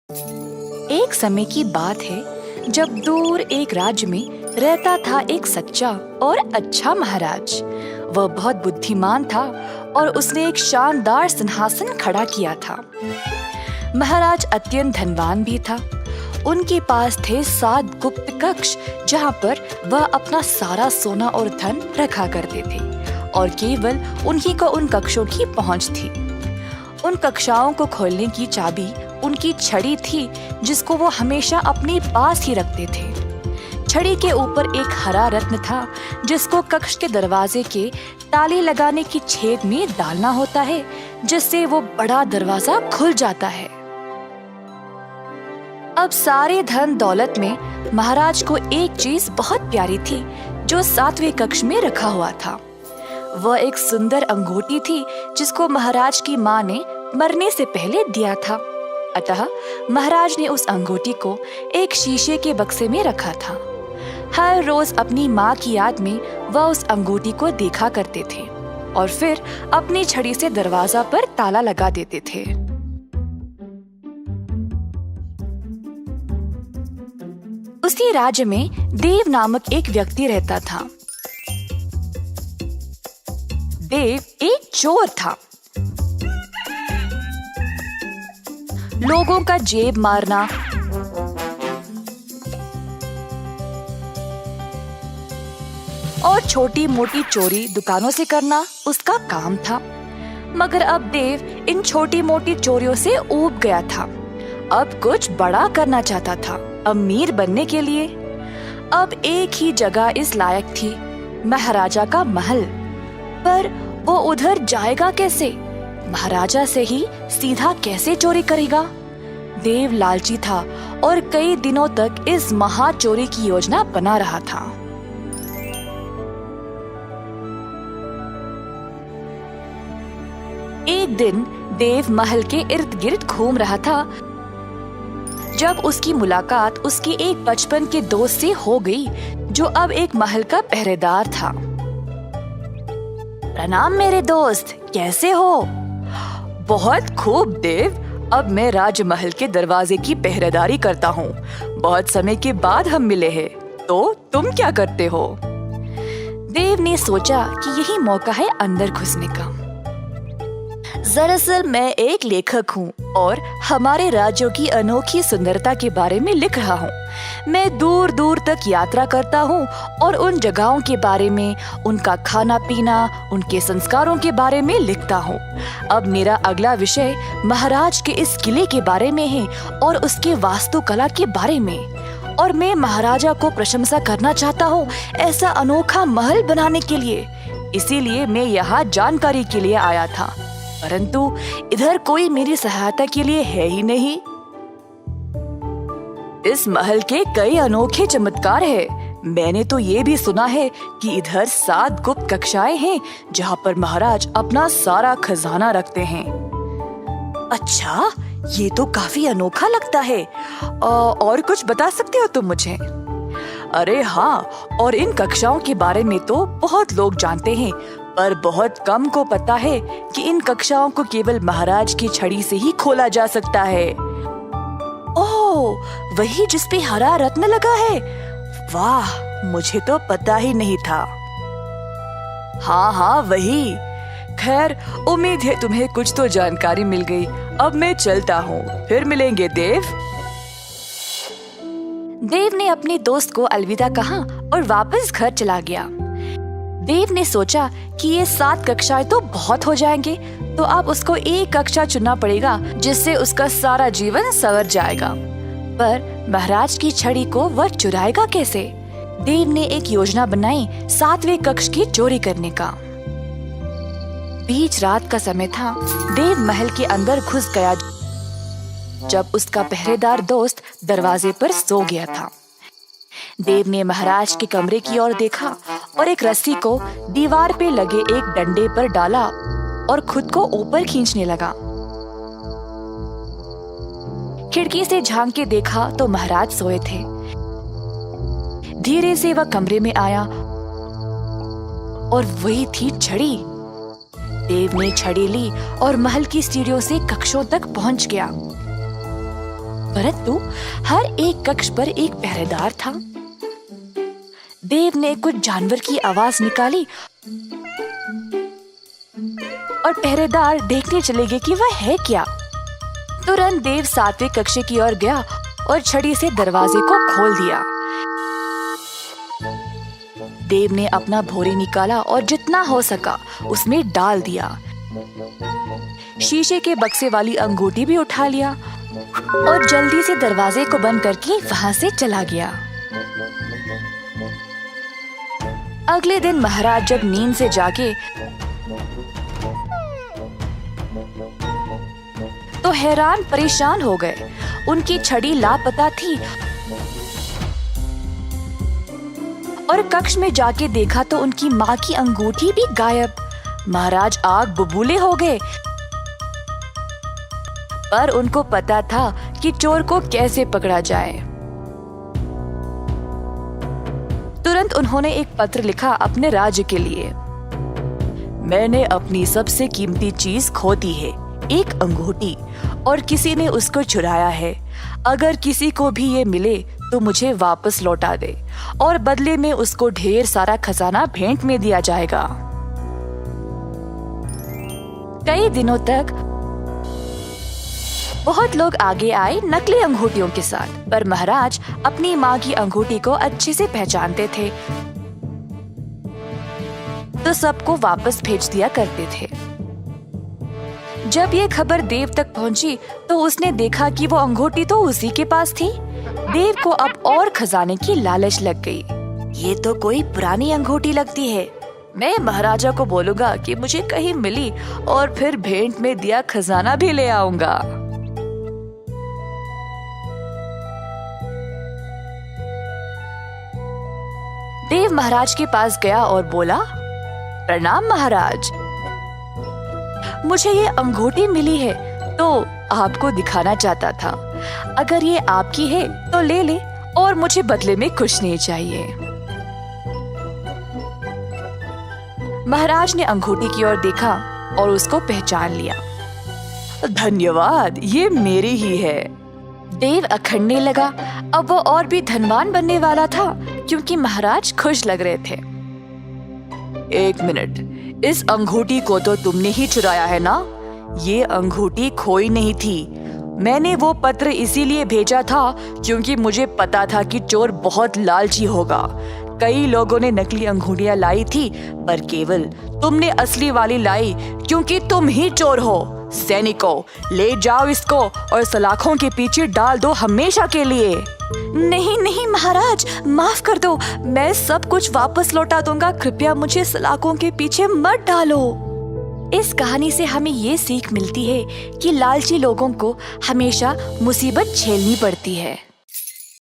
एक समय की बात है जब दूर एक राज्य में रहता था एक सच्चा और अच्छा महाराज। वह बहुत बुद्धिमान था और उसने एक शानदार सिंहासन खड़ा किया था। महाराज अत्यंत धनवान भी था। उनके पास थे 7 गुप्त कक्ष जहाँ पर वह अपना सारा सोना और धन रखा करते थे और केवल उन्हीं को उन कक्षों की पहुँच थी। उन कक्षाओं को खोलने की चाबी उनकी छड़ी थी जिसको वो हमेशा अपने पास ही रखते थे। छड़ी के ऊपर एक हरा रत्न था जिसको कक्ष के दरवाजे के ताले लगाने की छेद में डालना होता है, जिससे वो बड़ा दरवाजा खुल जाता है। अब सारे धन दौलत में महाराज को एक चीज बहुत प्यारी थी जो 7वें कक्ष में रखा हुआ था। वह एक सुंदर अंगूठी थी जिसको महाराज की माँ ने मरने से पहले दिया था। अतः महाराज ने उस अंगूठी को एक शीशे के बक्से में रखा था। हर रोज अपनी माँ की याद में वह उस अंगूठी को देखा करते थे और फिर अपनी छड़ी से दरवाजा पर ताला लगा देते थे। उसी राज्य में देव नामक एक व्यक्ति रहता था। देव एक चोर था। लोगों का जेब मारना और छोटी मोटी चोरी दुकानों से करना उसका काम था। मगर अब देव इन छोटी मोटी चोरियों से ऊब गया था। अब कुछ बड़ा करना चाहता था, अमीर बनने के लिए। अब एक ही जगह इस लायक थी, महाराजा का महल। पर वो उधर जाएगा कैसे? महाराजा से ही सीधा कैसे चोरी करेगा? देव लालची था और कई दिनों तक इस महा चोरी की योजना बना रहा था। एक दिन देव महल के इर्द गिर्द घूम रहा था जब उसकी मुलाकात उसके एक बचपन के दोस्त से हो गई जो अब एक महल का पहरेदार था। प्रणाम मेरे दोस्त, कैसे हो? बहुत खूब देव, अब मैं राजमहल के दरवाजे की पहरेदारी करता हूँ। बहुत समय के बाद हम मिले हैं, तो तुम क्या करते हो? देव ने सोचा कि यही मौका है अंदर घुसने का। दरअसल मैं एक लेखक हूँ और हमारे राज्यों की अनोखी सुंदरता के बारे में लिख रहा हूँ। मैं दूर दूर तक यात्रा करता हूँ और उन जगहों के बारे में, उनका खाना पीना, उनके संस्कारों के बारे में लिखता हूँ। अब मेरा अगला विषय महाराज के इस किले के बारे में है और उसके वास्तुकला के बारे में। और मैं महाराजा को प्रशंसा करना चाहता हूँ ऐसा अनोखा महल बनाने के लिए। इसीलिए मैं यहाँ जानकारी के लिए आया था, परंतु इधर कोई मेरी सहायता के लिए है ही नहीं। इस महल के कई अनोखे चमत्कार हैं। मैंने तो ये भी सुना है कि इधर 7 गुप्त कक्षाएं हैं जहाँ पर महाराज अपना सारा खजाना रखते हैं। अच्छा, ये तो काफी अनोखा लगता है। और कुछ बता सकते हो तुम मुझे? अरे हाँ, और इन कक्षाओं के बारे में तो बहुत लोग जानते हैं, पर बहुत कम को पता है कि इन कक्षाओं को केवल महाराज की छड़ी से ही खोला जा सकता है। ओह, वही जिसपे हरा रत्न लगा है? वाह, मुझे तो पता ही नहीं था। हाँ हाँ, वही। खैर, उम्मीद है तुम्हें कुछ तो जानकारी मिल गई। अब मैं चलता हूँ, फिर मिलेंगे देव। देव ने अपने दोस्त को अलविदा कहा और वापस घर चला गया। देव ने सोचा कि ये 7 कक्षाएं तो बहुत हो जाएंगे, तो अब उसको एक कक्षा चुनना पड़ेगा जिससे उसका सारा जीवन संवर जाएगा। पर महाराज की छड़ी को वह चुराएगा कैसे? देव ने एक योजना बनाई 7वें कक्ष की चोरी करने का। बीच रात का समय था। देव महल के अंदर घुस गया जब उसका पहरेदार दोस्त दरवाजे पर सो गया था। देव ने महाराज के कमरे की ओर देखा और एक रस्सी को दीवार पे लगे एक डंडे पर डाला और खुद को ऊपर खींचने लगा। खिड़की से झांक के देखा तो महाराज सोए थे। धीरे से वह कमरे में आया और वही थी छड़ी। देव ने छड़ी ली और महल की सीढ़ियों से कक्षों तक पहुंच गया। परंतु हर एक कक्ष पर एक पहरेदार था। देव ने कुछ जानवर की आवाज निकाली और पहरेदार देखने चले गए कि वह है क्या। तुरंत देव 7वें कक्ष की ओर गया और छड़ी से दरवाजे को खोल दिया। देव ने अपना भोरे निकाला और जितना हो सका उसमें डाल दिया। शीशे के बक्से वाली अंगूठी भी उठा लिया और जल्दी से दरवाजे को बंद करके वहां से चला गया। अगले दिन महाराज जब नींद से जागे तो हैरान परेशान हो गए। उनकी छड़ी लापता थी और कक्ष में जाके देखा तो उनकी माँ की अंगूठी भी गायब। महाराज आग बबूले हो गए, पर उनको पता था कि चोर को कैसे पकड़ा जाए। तुरंत उन्होंने एक पत्र लिखा अपने राज्य के लिए। मैंने अपनी सबसे कीमती चीज खो दी है, एक अंगूठी, और किसी ने उसको चुराया है। अगर किसी को भी ये मिले तो मुझे वापस लौटा दे और बदले में उसको ढेर सारा खजाना भेंट में दिया जाएगा। कई दिनों तक बहुत लोग आगे आए नकली अंगूठियों के साथ, पर महाराज अपनी माँ की अंगूठी को अच्छे से पहचानते थे तो सबको वापस भेज दिया करते थे। जब ये खबर देव तक पहुंची तो उसने देखा कि वो अंगूठी तो उसी के पास थी। देव को अब और खजाने की लालच लग गई। ये तो कोई पुरानी अंगूठी लगती है। मैं महाराजा को बोलूंगा कि मुझे कहीं मिली और फिर भेंट में दिया खजाना भी ले आऊंगा। देव महाराज के पास गया और बोला, प्रणाम महाराज, मुझे ये अंगूठी मिली है तो आपको दिखाना चाहता था। अगर ये आपकी है तो ले ले और मुझे बदले में कुछ नहीं चाहिए। महाराज ने अंगूठी की ओर देखा और उसको पहचान लिया। धन्यवाद, ये मेरी ही है। देव अखड़ने लगा। अब वो और भी धनवान बनने वाला था क्योंकि महाराज खुश लग रहे थे। एक मिनट, इस अंगूठी को तो तुमने ही चुराया है ना? ये अंगूठी खोई नहीं थी। मैंने वो पत्र इसीलिए भेजा था क्योंकि मुझे पता था कि चोर बहुत लालची होगा। कई लोगों ने नकली अंगूठियां लाई थी, पर केवल तुमने असली वाली लाई क्योंकि तुम ही चोर हो। सैनिकों, ले जाओ इसको और सलाखों के पीछे डाल दो हमेशा के लिए। नहीं नहीं महाराज, माफ कर दो, मैं सब कुछ वापस लौटा दूंगा। कृपया मुझे सलाखों के पीछे मत डालो। इस कहानी से हमें ये सीख मिलती है कि लालची लोगों को हमेशा मुसीबत झेलनी पड़ती है।